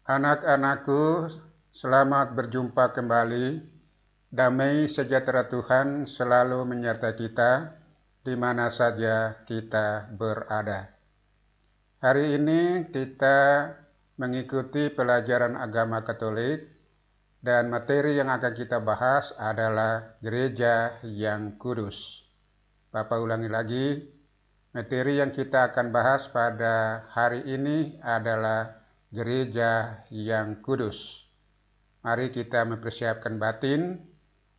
Anak-anakku, selamat berjumpa kembali. Damai sejahtera Tuhan selalu menyertai kita di mana saja kita berada. Hari ini kita mengikuti pelajaran agama Katolik dan materi yang akan kita bahas adalah Gereja yang Kudus. Bapak ulangi lagi, materi yang kita akan bahas pada hari ini adalah Gereja yang Kudus. Mari kita mempersiapkan batin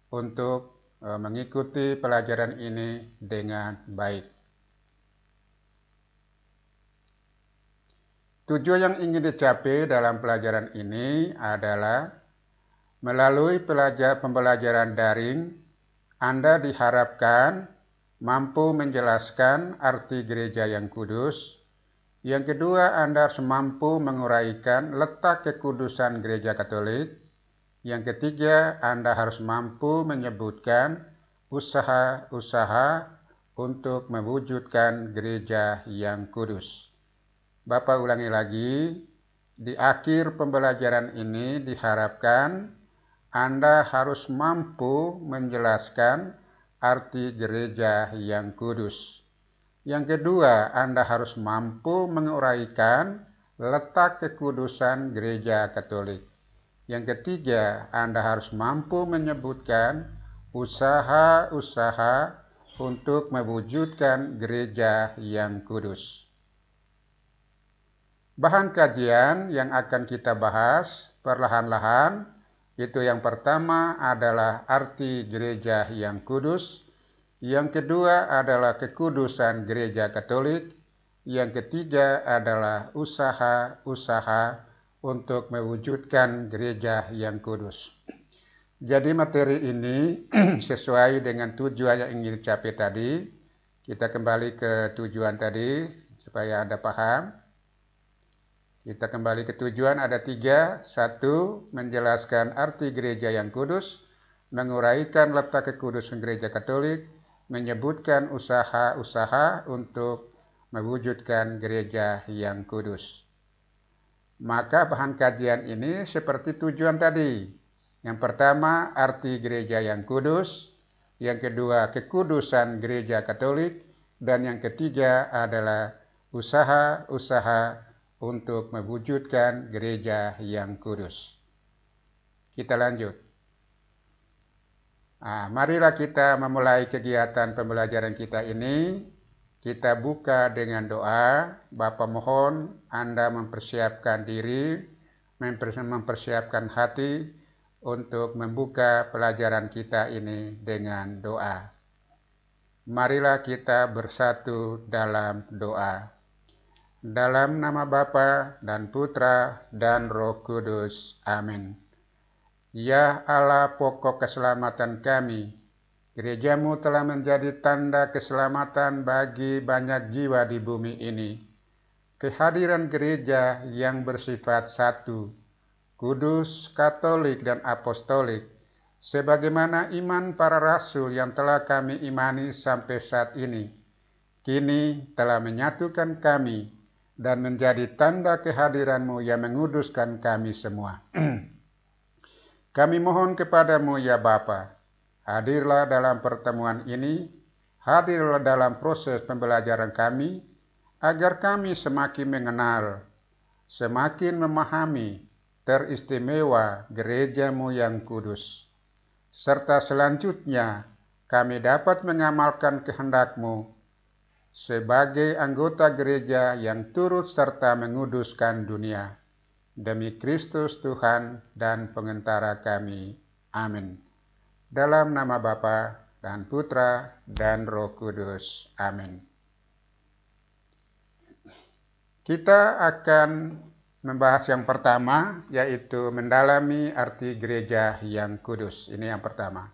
untuk mengikuti pelajaran ini dengan baik. Tujuan yang ingin dicapai dalam pelajaran ini adalah melalui pembelajaran daring, Anda diharapkan mampu menjelaskan arti gereja yang kudus. Yang kedua, Anda harus mampu menguraikan letak kekudusan gereja Katolik. Yang ketiga, Anda harus mampu menyebutkan usaha-usaha untuk mewujudkan gereja yang kudus. Bapak ulangi lagi, di akhir pembelajaran ini diharapkan Anda harus mampu menjelaskan arti gereja yang kudus. Yang kedua, Anda harus mampu menguraikan letak kekudusan gereja Katolik. Yang ketiga, Anda harus mampu menyebutkan usaha-usaha untuk mewujudkan gereja yang kudus. Bahan kajian yang akan kita bahas perlahan-lahan, itu yang pertama adalah arti gereja yang kudus. Yang kedua adalah kekudusan gereja Katolik. Yang ketiga adalah usaha-usaha untuk mewujudkan gereja yang kudus. Jadi materi ini sesuai dengan tujuan yang ingin dicapai tadi. Kita kembali ke tujuan tadi supaya Anda paham. Kita kembali ke tujuan, ada 3. 1. Menjelaskan arti gereja yang kudus, menguraikan letak kekudusan gereja Katolik, menyebutkan usaha-usaha untuk mewujudkan gereja yang kudus. Maka bahan kajian ini seperti tujuan tadi. Yang pertama, arti gereja yang kudus. Yang kedua, kekudusan gereja Katolik. Dan yang ketiga adalah usaha-usaha untuk mewujudkan gereja yang kudus. Kita lanjut. Marilah kita memulai kegiatan pembelajaran kita ini. Kita buka dengan doa. Bapa mohon Anda mempersiapkan diri, mempersiapkan hati untuk membuka pelajaran kita ini dengan doa. Marilah kita bersatu dalam doa. Dalam nama Bapa dan Putra dan Roh Kudus. Amin. Ya Allah, pokok keselamatan kami, gerejamu telah menjadi tanda keselamatan bagi banyak jiwa di bumi ini. Kehadiran gereja yang bersifat satu, kudus, katolik, dan apostolik, sebagaimana iman para rasul yang telah kami imani sampai saat ini, kini telah menyatukan kami dan menjadi tanda kehadiranmu yang menguduskan kami semua. Kami mohon kepadamu ya Bapa, hadirlah dalam pertemuan ini, hadirlah dalam proses pembelajaran kami, agar kami semakin mengenal, semakin memahami teristimewa gerejamu yang kudus. Serta selanjutnya kami dapat mengamalkan kehendak-Mu sebagai anggota gereja yang turut serta menguduskan dunia. Demi Kristus Tuhan dan pengantara kami. Amin. Dalam nama Bapa dan Putra dan Roh Kudus. Amin. Kita akan membahas yang pertama, yaitu mendalami arti gereja yang kudus. Ini yang pertama.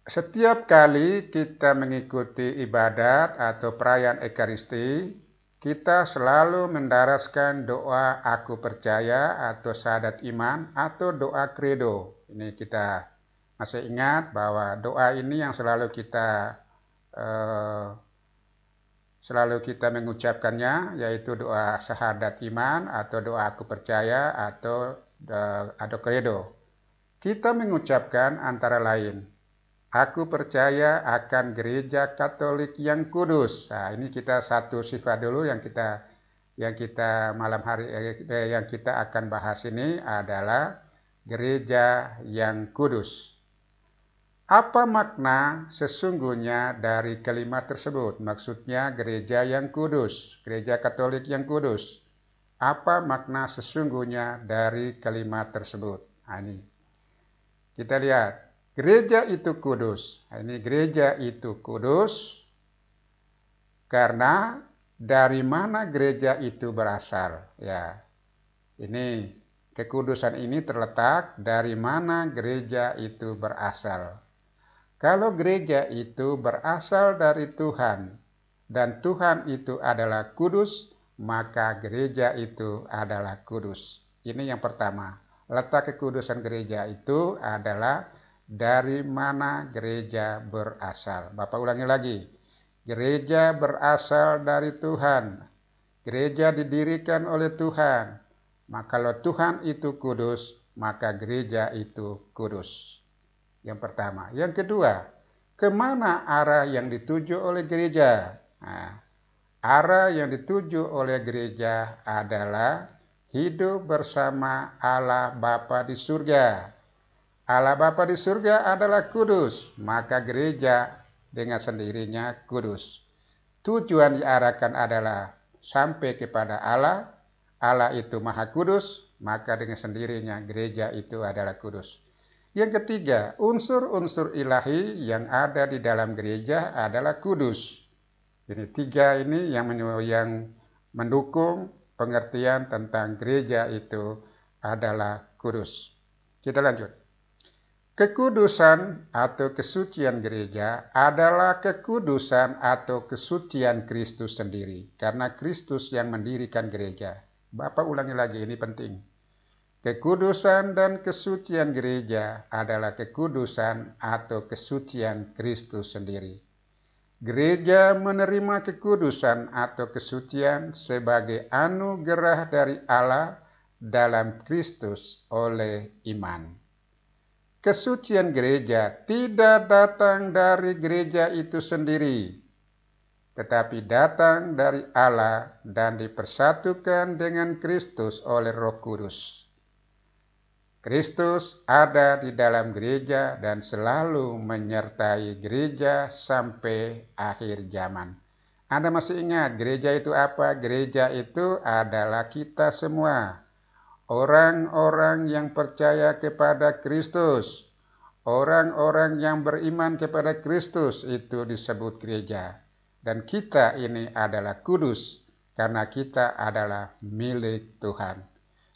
Setiap kali kita mengikuti ibadat atau perayaan Ekaristi, kita selalu mendaraskan doa aku percaya atau syahadat iman atau doa credo. Ini kita masih ingat bahwa doa ini yang selalu kita selalu kita mengucapkannya, yaitu doa syahadat iman atau doa aku percaya atau credo. Kita mengucapkan antara lain, aku percaya akan gereja Katolik yang kudus. Nah, ini kita satu sifat dulu yang kita malam hari yang kita akan bahas ini adalah gereja yang kudus. Apa makna sesungguhnya dari kalimat tersebut? Maksudnya gereja yang kudus, gereja Katolik yang kudus. Apa makna sesungguhnya dari kalimat tersebut? Nah, ini kita lihat, gereja itu kudus. Nah, ini gereja itu kudus karena dari mana gereja itu berasal? Ya, ini kekudusan ini terletak dari mana gereja itu berasal. Kalau gereja itu berasal dari Tuhan dan Tuhan itu adalah kudus, maka gereja itu adalah kudus. Ini yang pertama. Letak kekudusan gereja itu adalah dari mana gereja berasal. Bapak ulangi lagi. Gereja berasal dari Tuhan. Gereja didirikan oleh Tuhan. Maka kalau Tuhan itu kudus, maka gereja itu kudus. Yang pertama. Yang kedua, kemana arah yang dituju oleh gereja? Nah, arah yang dituju oleh gereja adalah hidup bersama Allah Bapa di surga. Allah Bapa di surga adalah kudus, maka gereja dengan sendirinya kudus. Tujuan diarahkan adalah sampai kepada Allah. Allah itu maha kudus, maka dengan sendirinya gereja itu adalah kudus. Yang ketiga, unsur-unsur ilahi yang ada di dalam gereja adalah kudus. Jadi tiga ini yang mendukung pengertian tentang gereja itu adalah kudus. Kita lanjut. Kekudusan atau kesucian gereja adalah kekudusan atau kesucian Kristus sendiri. Karena Kristus yang mendirikan gereja. Bapak ulangi lagi, ini penting. Kekudusan dan kesucian gereja adalah kekudusan atau kesucian Kristus sendiri. Gereja menerima kekudusan atau kesucian sebagai anugerah dari Allah dalam Kristus oleh iman. Kesucian gereja tidak datang dari gereja itu sendiri, tetapi datang dari Allah dan dipersatukan dengan Kristus oleh Roh Kudus. Kristus ada di dalam gereja dan selalu menyertai gereja sampai akhir zaman. Anda masih ingat gereja itu apa? Gereja itu adalah kita semua. Orang-orang yang percaya kepada Kristus. Orang-orang yang beriman kepada Kristus itu disebut gereja. Dan kita ini adalah kudus karena kita adalah milik Tuhan.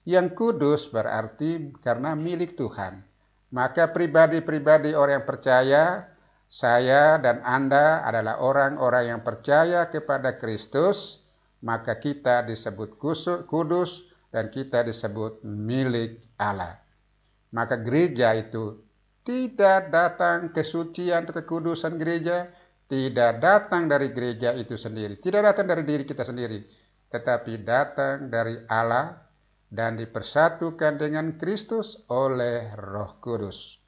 Yang kudus berarti karena milik Tuhan. Maka pribadi-pribadi orang yang percaya, saya dan Anda adalah orang-orang yang percaya kepada Kristus, maka kita disebut kudus dan kita disebut milik Allah. Maka gereja itu tidak datang kesucian atau kekudusan gereja, tidak datang dari gereja itu sendiri, tidak datang dari diri kita sendiri, tetapi datang dari Allah dan dipersatukan dengan Kristus oleh Roh Kudus.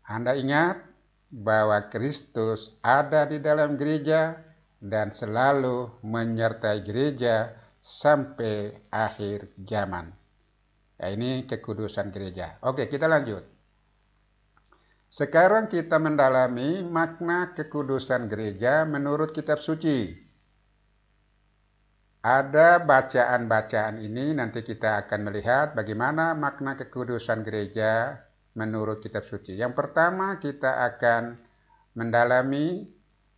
Anda ingat bahwa Kristus ada di dalam gereja dan selalu menyertai gereja sampai akhir zaman. Ya, ini kekudusan gereja. Oke, kita lanjut. Sekarang kita mendalami makna kekudusan gereja menurut kitab suci. Ada bacaan-bacaan ini, nanti kita akan melihat bagaimana makna kekudusan gereja menurut kitab suci. Yang pertama kita akan mendalami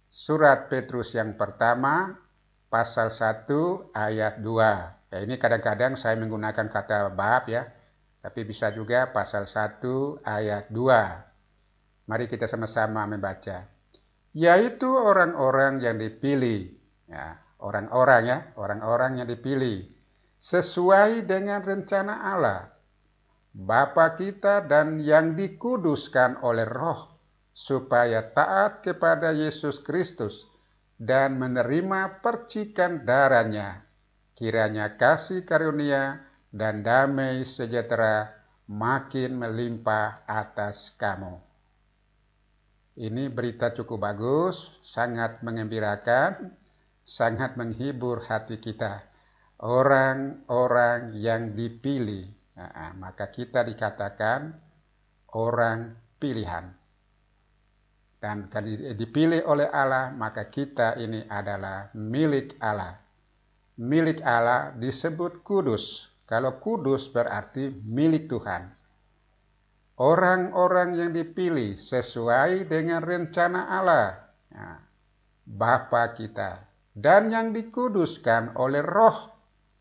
surat Petrus yang pertama, pasal 1 ayat 2. Ya, ini kadang-kadang saya menggunakan kata bab ya, tapi bisa juga pasal 1 ayat 2. Mari kita sama-sama membaca. Yaitu orang-orang yang dipilih. Ya. Orang-orang yang dipilih sesuai dengan rencana Allah, Bapa kita dan yang dikuduskan oleh Roh, supaya taat kepada Yesus Kristus dan menerima percikan darahnya. Kiranya kasih karunia dan damai sejahtera makin melimpah atas kamu. Ini berita cukup bagus, sangat mengembirakan, sangat menghibur hati kita. Orang-orang yang dipilih, maka kita dikatakan orang pilihan. Dan kalau dipilih oleh Allah, maka kita ini adalah milik Allah. Milik Allah disebut kudus. Kalau kudus berarti milik Tuhan. Orang-orang yang dipilih sesuai dengan rencana Allah, Bapa kita, dan yang dikuduskan oleh Roh,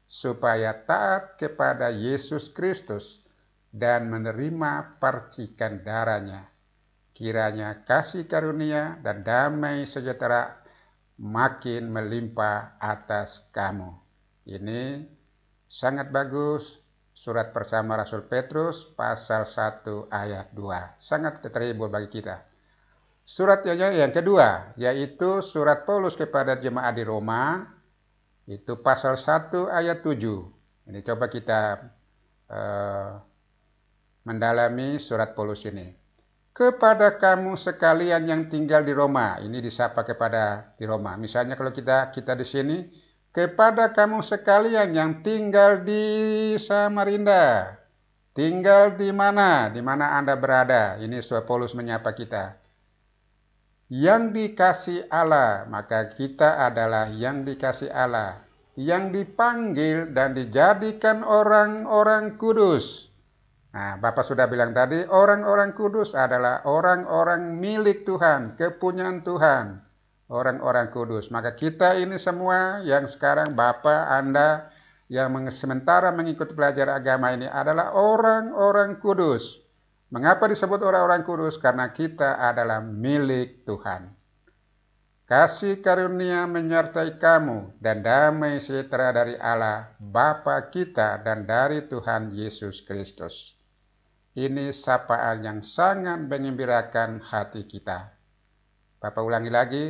supaya taat kepada Yesus Kristus dan menerima percikan darahnya. Kiranya kasih karunia dan damai sejahtera makin melimpah atas kamu. Ini sangat bagus. Surat pertama Rasul Petrus pasal 1 ayat 2. Sangat terhibur bagi kita. Surat yang kedua, yaitu surat Paulus kepada jemaat di Roma, itu pasal 1 ayat 7. Ini coba kita mendalami surat Paulus ini. Kepada kamu sekalian yang tinggal di Roma, ini disapa kepada di Roma. Misalnya kalau kita di sini, kepada kamu sekalian yang tinggal di Samarinda, tinggal di mana Anda berada. Ini Paulus menyapa kita. Yang dikasih Allah, maka kita adalah yang dikasih Allah, yang dipanggil dan dijadikan orang-orang kudus. Nah, Bapak sudah bilang tadi, orang-orang kudus adalah orang-orang milik Tuhan, kepunyaan Tuhan. Orang-orang kudus. Maka kita ini semua yang sekarang Bapak, Anda yang sementara mengikuti pelajaran agama ini adalah orang-orang kudus. Mengapa disebut orang-orang kudus? Karena kita adalah milik Tuhan. Kasih karunia menyertai kamu dan damai sejahtera dari Allah, Bapa kita dan dari Tuhan Yesus Kristus. Ini sapaan yang sangat mengembirakan hati kita. Bapak ulangi lagi.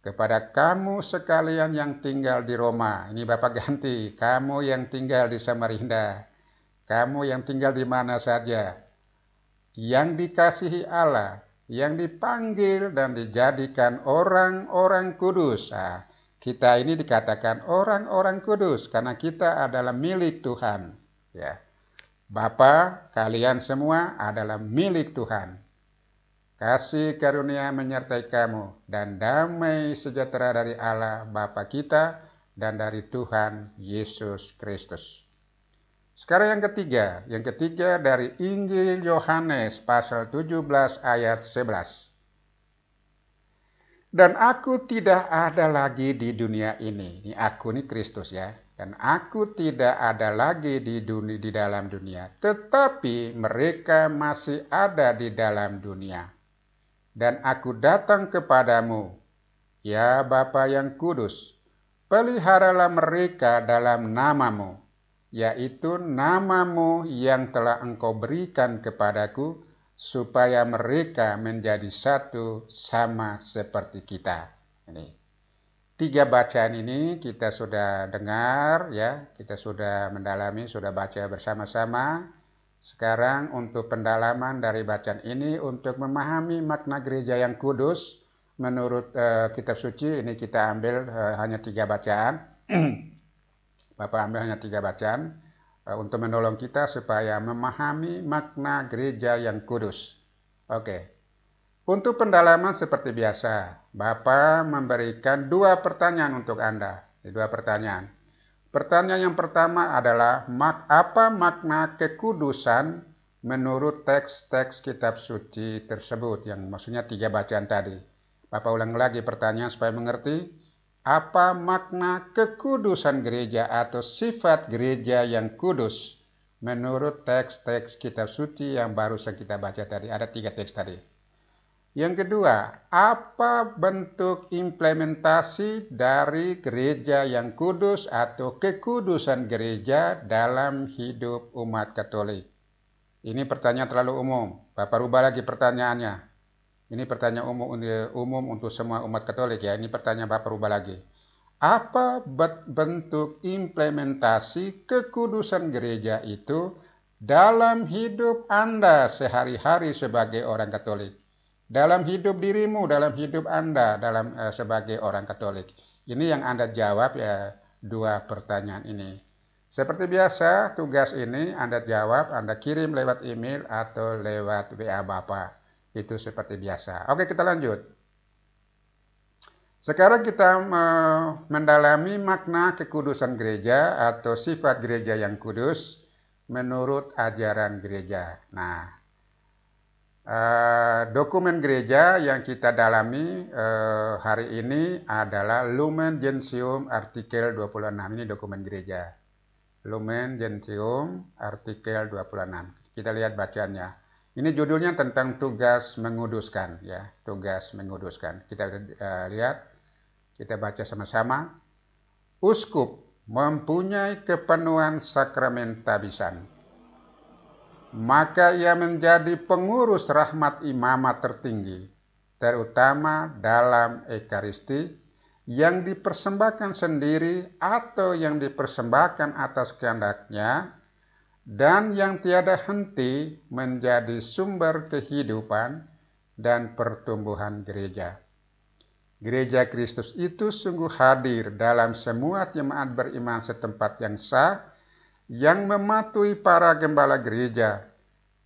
Kepada kamu sekalian yang tinggal di Roma. Ini Bapak ganti. Kamu yang tinggal di Samarinda. Kamu yang tinggal di mana saja. Yang dikasihi Allah. Yang dipanggil dan dijadikan orang-orang kudus. Nah, kita ini dikatakan orang-orang kudus. Karena kita adalah milik Tuhan. Ya. Bapak, kalian semua adalah milik Tuhan. Kasih karunia menyertai kamu dan damai sejahtera dari Allah Bapa kita dan dari Tuhan Yesus Kristus. Sekarang yang ketiga dari Injil Yohanes pasal 17 ayat 11. Dan aku tidak ada lagi di dunia ini. Ini aku ini Kristus ya. Dan aku tidak ada lagi di dalam dunia. Tetapi mereka masih ada di dalam dunia. Dan aku datang kepadamu, ya Bapa yang kudus, peliharalah mereka dalam namamu, yaitu namamu yang telah engkau berikan kepadaku, supaya mereka menjadi satu sama seperti kita. Ini 3 bacaan ini kita sudah dengar, ya, kita sudah mendalami, sudah baca bersama-sama. Sekarang untuk pendalaman dari bacaan ini untuk memahami makna gereja yang kudus menurut kitab suci ini kita ambil hanya 3 bacaan. Bapak ambil hanya 3 bacaan untuk menolong kita supaya memahami makna gereja yang kudus. Oke. Untuk pendalaman seperti biasa, Bapak memberikan 2 pertanyaan untuk Anda. 2 pertanyaan. Pertanyaan yang pertama adalah, apa makna kekudusan menurut teks-teks kitab suci tersebut, yang maksudnya 3 bacaan tadi. Bapak ulang lagi pertanyaan supaya mengerti, apa makna kekudusan gereja atau sifat gereja yang kudus menurut teks-teks kitab suci yang baru saja kita baca tadi. Ada 3 teks tadi. Yang kedua, apa bentuk implementasi dari gereja yang kudus atau kekudusan gereja dalam hidup umat Katolik? Ini pertanyaan terlalu umum. Bapak rubah lagi pertanyaannya. Ini pertanyaan umum untuk semua umat Katolik ya. Ini pertanyaan Bapak rubah lagi. Apa bentuk implementasi kekudusan gereja itu dalam hidup Anda sehari-hari sebagai orang Katolik? Dalam hidup dirimu, dalam hidup Anda sebagai orang Katolik. Ini yang Anda jawab ya, dua pertanyaan ini. Seperti biasa, tugas ini Anda jawab, Anda kirim lewat email atau lewat WA Bapak. Itu seperti biasa. Oke, kita lanjut. Sekarang kita mendalami makna kekudusan gereja atau sifat gereja yang kudus menurut ajaran gereja. Nah, dokumen gereja yang kita dalami hari ini adalah Lumen Gentium artikel 26. Ini dokumen gereja. Lumen Gentium artikel 26. Kita lihat bacaannya. Ini judulnya tentang tugas menguduskan ya, tugas menguduskan. Kita lihat, kita baca sama-sama. Uskup mempunyai kepenuhan sakramen tabisan. Maka ia menjadi pengurus rahmat imamat tertinggi, terutama dalam Ekaristi, yang dipersembahkan sendiri atau yang dipersembahkan atas kehendaknya, dan yang tiada henti menjadi sumber kehidupan dan pertumbuhan gereja. Gereja Kristus itu sungguh hadir dalam semua jemaat beriman setempat yang sah, yang mematuhi para gembala gereja,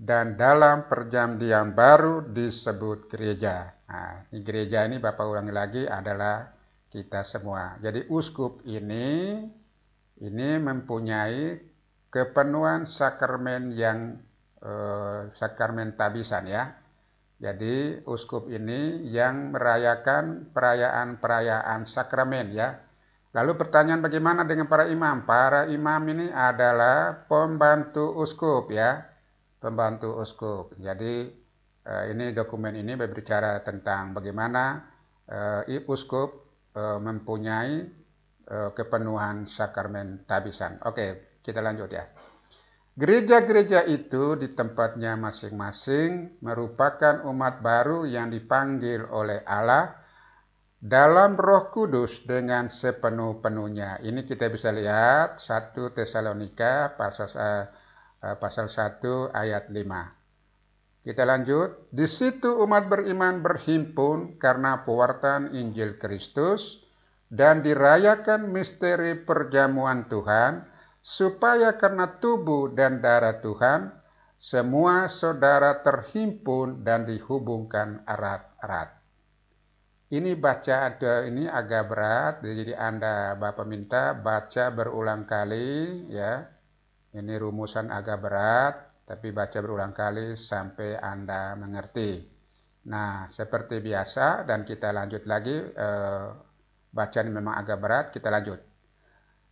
dan dalam perjanjian baru disebut gereja. Nah, ini gereja ini Bapak ulangi lagi adalah kita semua. Jadi uskup ini mempunyai kepenuhan sakramen yang sakramen tabisan ya. Jadi uskup ini yang merayakan perayaan-perayaan sakramen ya. Lalu pertanyaan bagaimana dengan para imam? Para imam ini adalah pembantu uskup ya. Pembantu uskup. Jadi ini dokumen ini berbicara tentang bagaimana uskup mempunyai kepenuhan sakramen tabisan. Oke. Kita lanjut ya. Gereja-gereja itu di tempatnya masing-masing merupakan umat baru yang dipanggil oleh Allah dalam Roh Kudus dengan sepenuh-penuhnya. Ini kita bisa lihat 1 Tesalonika pasal 1 ayat 5. Kita lanjut. Di situ umat beriman berhimpun karena pewartaan Injil Kristus dan dirayakan misteri perjamuan Tuhan, supaya karena tubuh dan darah Tuhan, semua saudara terhimpun dan dihubungkan erat-erat. Ini bacaan ini agak berat, jadi Bapak minta baca berulang kali ya. Ini rumusan agak berat, tapi baca berulang kali sampai Anda mengerti. Nah, seperti biasa, dan kita lanjut lagi, bacaan memang agak berat, kita lanjut.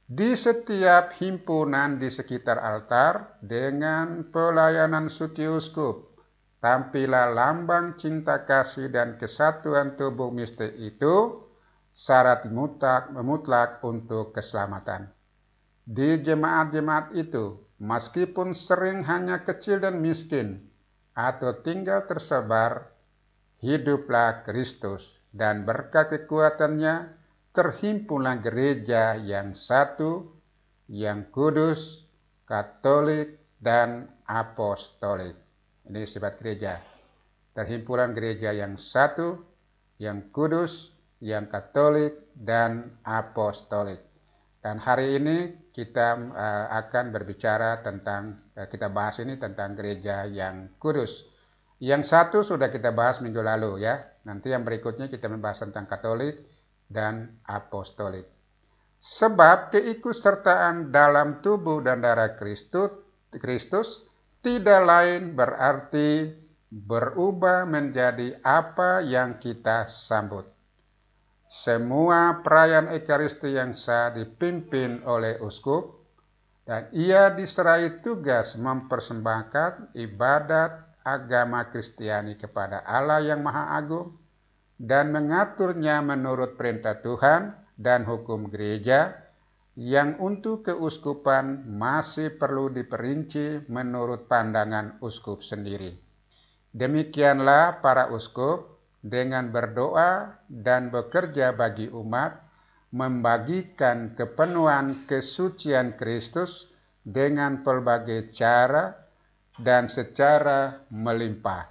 Di setiap himpunan di sekitar altar dengan pelayanan suci uskup, tampillah lambang cinta kasih dan kesatuan tubuh misteri itu, syarat mutlak untuk keselamatan. Di jemaat-jemaat itu, meskipun sering hanya kecil dan miskin, atau tinggal tersebar, hiduplah Kristus, dan berkat kekuatannya terhimpunlah gereja yang satu, yang kudus, katolik, dan apostolik. Ini sifat gereja. Terhimpunan gereja yang satu, yang kudus, yang katolik, dan apostolik. Dan hari ini kita akan berbicara tentang, kita bahas ini tentang gereja yang kudus. Yang satu sudah kita bahas minggu lalu ya. Nanti yang berikutnya kita membahas tentang katolik dan apostolik. Sebab keikutsertaan dalam tubuh dan darah Kristus tidak lain berarti berubah menjadi apa yang kita sambut. Semua perayaan Ekaristi yang sah dipimpin oleh uskup, dan ia diserai tugas mempersembahkan ibadat agama Kristiani kepada Allah yang Maha Agung, dan mengaturnya menurut perintah Tuhan dan hukum gereja, yang untuk keuskupan masih perlu diperinci menurut pandangan uskup sendiri. Demikianlah para uskup dengan berdoa dan bekerja bagi umat, membagikan kepenuhan kesucian Kristus dengan pelbagai cara dan secara melimpah.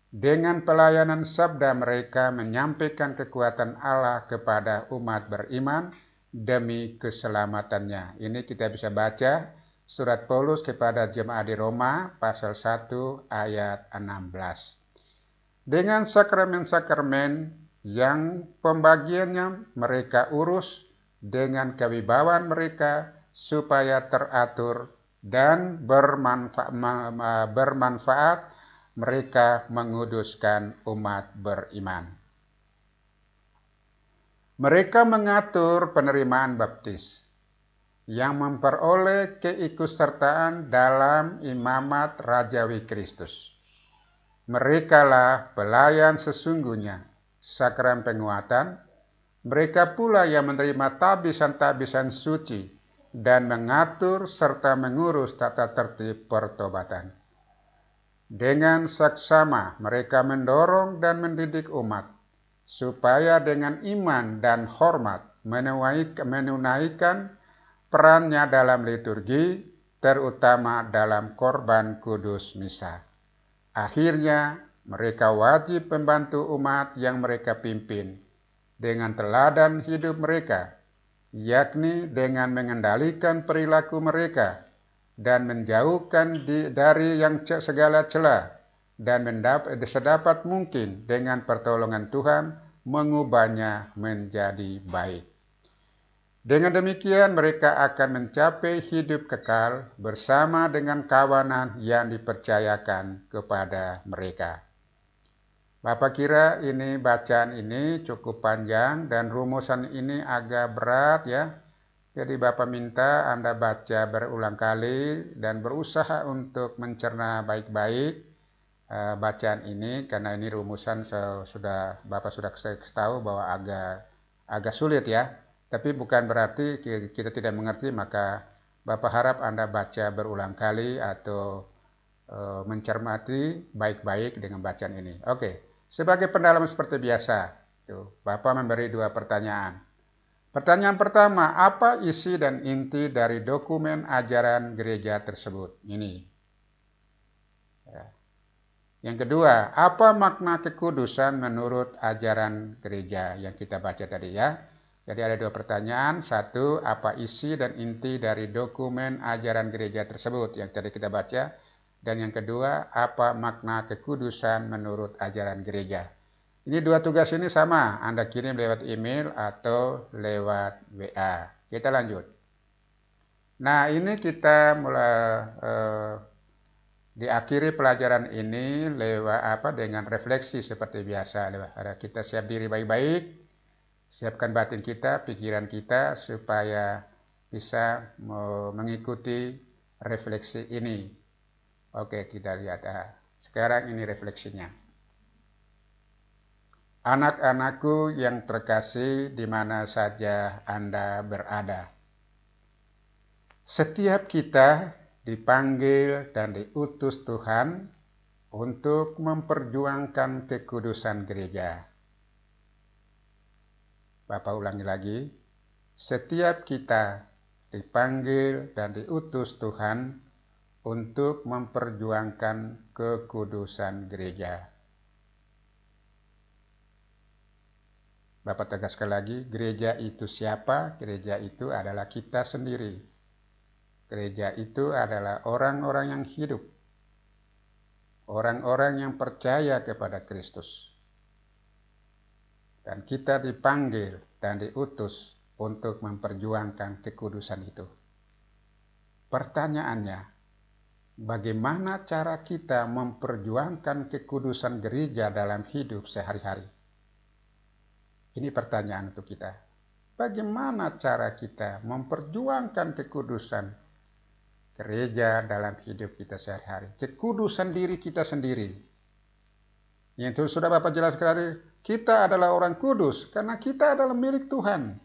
Dengan pelayanan sabda mereka menyampaikan kekuatan Allah kepada umat beriman demi keselamatannya. Ini kita bisa baca surat Paulus kepada jemaat di Roma pasal 1 ayat 16. Dengan sakramen-sakramen yang pembagiannya mereka urus dengan kewibawaan mereka supaya teratur dan bermanfaat, mereka menguduskan umat beriman. Mereka mengatur penerimaan baptis yang memperoleh keikutsertaan dalam imamat Rajawi Kristus. Merekalah pelayan sesungguhnya, sakram penguatan. Mereka pula yang menerima tabisan-tabisan suci dan mengatur serta mengurus tata tertib pertobatan. Dengan saksama mereka mendorong dan mendidik umat, supaya dengan iman dan hormat menunaikan perannya dalam liturgi, terutama dalam korban kudus misa. Akhirnya, mereka wajib membantu umat yang mereka pimpin dengan teladan hidup mereka, yakni dengan mengendalikan perilaku mereka dan menjauhkan dari yang segala celah dan sedapat mungkin dengan pertolongan Tuhan mengubahnya menjadi baik. Dengan demikian mereka akan mencapai hidup kekal bersama dengan kawanan yang dipercayakan kepada mereka. Bapak kira ini bacaan ini cukup panjang dan rumusan ini agak berat ya. Jadi Bapak minta Anda baca berulang kali dan berusaha untuk mencerna baik-baik bacaan ini, karena ini rumusan Bapak sudah tahu bahwa agak sulit ya. Tapi bukan berarti kita tidak mengerti, maka Bapak harap Anda baca berulang kali atau mencermati baik-baik dengan bacaan ini. Oke, sebagai pendalaman seperti biasa, Bapak memberi 2 pertanyaan. Pertanyaan pertama, apa isi dan inti dari dokumen ajaran gereja tersebut? Ini. Ya. Yang kedua, apa makna kekudusan menurut ajaran gereja yang kita baca tadi ya? Jadi ada 2 pertanyaan. 1, apa isi dan inti dari dokumen ajaran gereja tersebut yang tadi kita baca? Dan yang kedua, apa makna kekudusan menurut ajaran gereja? Ini 2 tugas ini sama, Anda kirim lewat email atau lewat WA. Kita lanjut. Nah, ini kita mulai diakhiri pelajaran ini dengan refleksi seperti biasa. Kita siap diri baik-baik, siapkan batin kita, pikiran kita supaya bisa mengikuti refleksi ini. Oke, kita lihat. Sekarang ini refleksinya. Anak-anakku yang terkasih di mana saja Anda berada. Setiap kita dipanggil dan diutus Tuhan untuk memperjuangkan kekudusan gereja. Bapak ulangi lagi. Setiap kita dipanggil dan diutus Tuhan untuk memperjuangkan kekudusan gereja. Bapak tegaskan lagi, gereja itu siapa? Gereja itu adalah kita sendiri. Gereja itu adalah orang-orang yang hidup. Orang-orang yang percaya kepada Kristus. Dan kita dipanggil dan diutus untuk memperjuangkan kekudusan itu. Pertanyaannya, bagaimana cara kita memperjuangkan kekudusan gereja dalam hidup sehari-hari? Ini pertanyaan untuk kita. Bagaimana cara kita memperjuangkan kekudusan gereja dalam hidup kita sehari-hari? Kekudusan diri kita sendiri. Yang sudah Bapak jelaskan tadi, kita adalah orang kudus karena kita adalah milik Tuhan.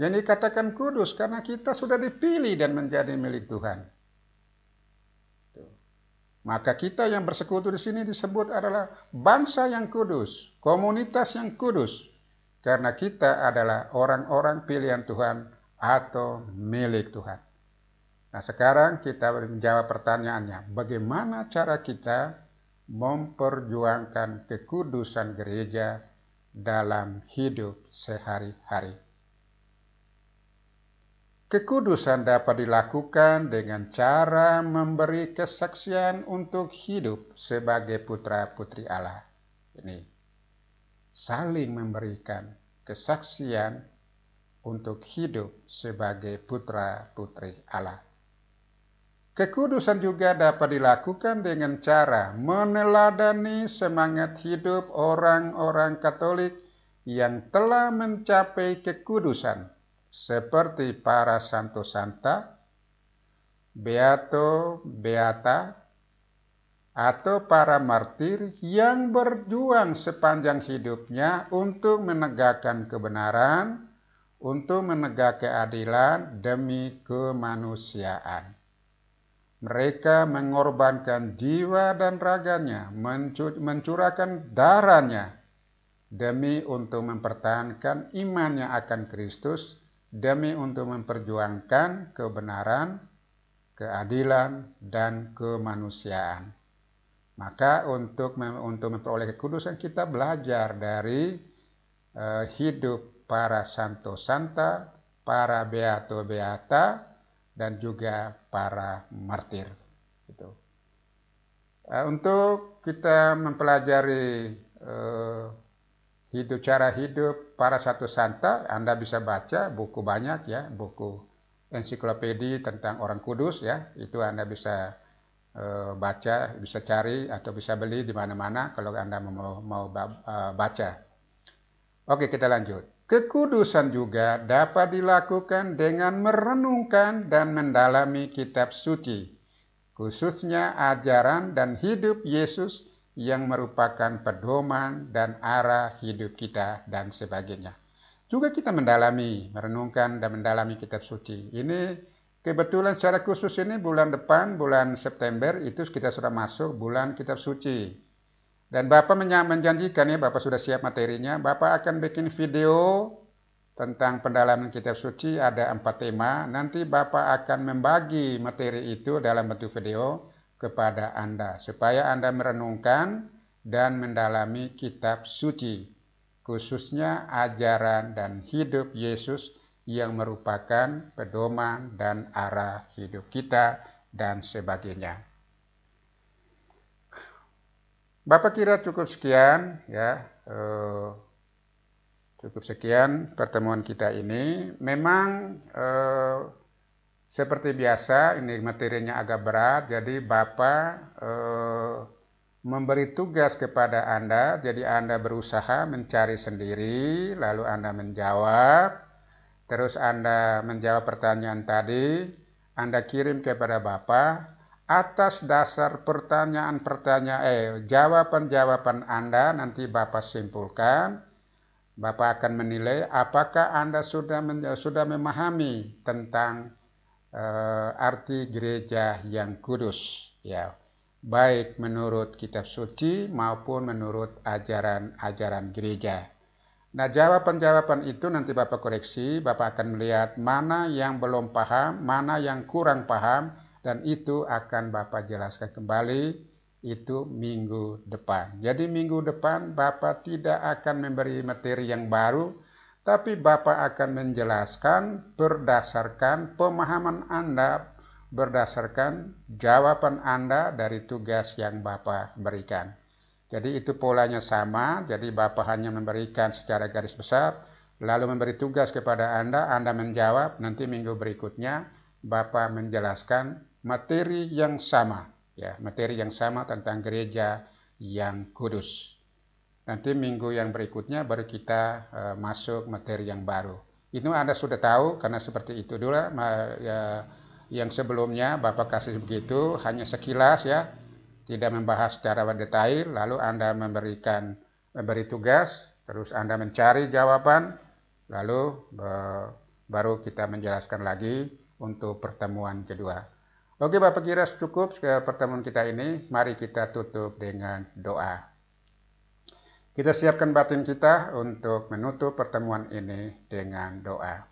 Yang dikatakan kudus karena kita sudah dipilih dan menjadi milik Tuhan. Maka kita yang bersekutu di sini disebut adalah bangsa yang kudus, komunitas yang kudus. Karena kita adalah orang-orang pilihan Tuhan atau milik Tuhan. Nah, sekarang kita menjawab pertanyaannya, bagaimana cara kita memperjuangkan kekudusan gereja dalam hidup sehari-hari? Kekudusan dapat dilakukan dengan cara memberi kesaksian untuk hidup sebagai putra-putri Allah. Ini saling memberikan kesaksian untuk hidup sebagai putra-putri Allah. Kekudusan juga dapat dilakukan dengan cara meneladani semangat hidup orang-orang Katolik yang telah mencapai kekudusan, seperti para santo santa, beato beata, atau para martir yang berjuang sepanjang hidupnya untuk menegakkan kebenaran, untuk menegakkan keadilan demi kemanusiaan. Mereka mengorbankan jiwa dan raganya, mencurahkan darahnya demi untuk mempertahankan imannya akan Kristus, demi untuk memperjuangkan kebenaran, keadilan, dan kemanusiaan. Maka untuk memperoleh kekudusan kita belajar dari hidup para santo santa, para beato beata, dan juga para martir. Gitu. Untuk kita mempelajari cara hidup para santo santa, Anda bisa baca buku banyak ya, buku ensiklopedi tentang orang kudus ya, itu Anda bisa baca, bisa cari atau bisa beli di mana-mana kalau Anda mau baca. Oke, kita lanjut. Kekudusan juga dapat dilakukan dengan merenungkan dan mendalami kitab suci, khususnya ajaran dan hidup Yesus yang merupakan pedoman dan arah hidup kita dan sebagainya. Juga kita merenungkan dan mendalami kitab suci. Ini kebetulan secara khusus ini bulan depan, bulan September, itu kita sudah masuk bulan kitab suci. Dan Bapak menjanjikan ya, Bapak sudah siap materinya, Bapak akan bikin video tentang pendalaman kitab suci, ada 4 tema. Nanti Bapak akan membagi materi itu dalam bentuk video kepada Anda, supaya Anda merenungkan dan mendalami kitab suci, khususnya ajaran dan hidup Yesus yang merupakan pedoman dan arah hidup kita dan sebagainya. Bapak kira cukup sekian ya, cukup sekian pertemuan kita ini. Memang seperti biasa ini materinya agak berat, jadi Bapak memberi tugas kepada Anda, jadi Anda berusaha mencari sendiri, lalu Anda menjawab, terus Anda menjawab pertanyaan tadi, Anda kirim kepada Bapak. Atas dasar jawaban-jawaban Anda nanti Bapak simpulkan, Bapak akan menilai apakah Anda sudah memahami tentang arti gereja yang kudus, ya, baik menurut kitab suci maupun menurut ajaran-ajaran gereja. Nah, jawaban-jawaban itu nanti Bapak koreksi, Bapak akan melihat mana yang belum paham, mana yang kurang paham, dan itu akan Bapak jelaskan kembali itu minggu depan. Jadi minggu depan Bapak tidak akan memberi materi yang baru, tapi Bapak akan menjelaskan berdasarkan pemahaman Anda, berdasarkan jawaban Anda dari tugas yang Bapak berikan. Jadi itu polanya sama, jadi Bapak hanya memberikan secara garis besar, lalu memberi tugas kepada Anda menjawab, nanti minggu berikutnya Bapak menjelaskan materi yang sama, ya, materi yang sama tentang gereja yang kudus. Nanti minggu yang berikutnya baru kita masuk materi yang baru. Itu Anda sudah tahu karena seperti itu dulu. Yang sebelumnya Bapak kasih begitu, hanya sekilas ya, tidak membahas secara detail. Lalu Anda memberi tugas, terus Anda mencari jawaban, lalu baru kita menjelaskan lagi untuk pertemuan kedua. Oke Bapak kira cukup ke pertemuan kita ini. Mari kita tutup dengan doa. Kita siapkan batin kita untuk menutup pertemuan ini dengan doa.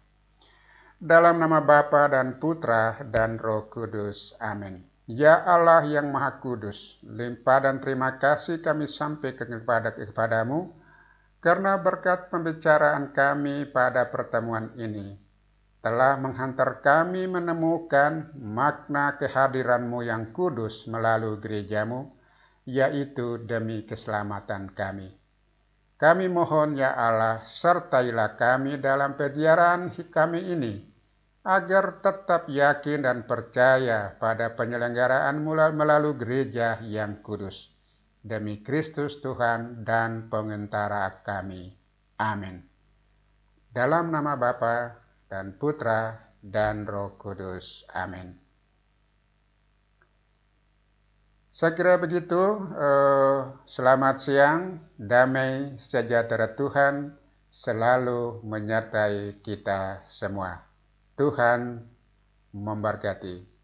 Dalam nama Bapa dan Putra dan Roh Kudus. Amin. Ya Allah yang Maha Kudus, limpah dan terima kasih kami sampaikan kepadamu karena berkat pembicaraan kami pada pertemuan ini telah menghantar kami menemukan makna kehadiran-Mu yang kudus melalui gereja-Mu, yaitu demi keselamatan kami. Kami mohon ya Allah, sertailah kami dalam perjalanan kami ini, agar tetap yakin dan percaya pada penyelenggaraan melalui gereja yang kudus. Demi Kristus Tuhan dan pengentara kami. Amin. Dalam nama Bapa dan Putra dan Roh Kudus. Amin. Saya kira begitu. Selamat siang. Damai sejahtera Tuhan selalu menyertai kita semua. Tuhan memberkati.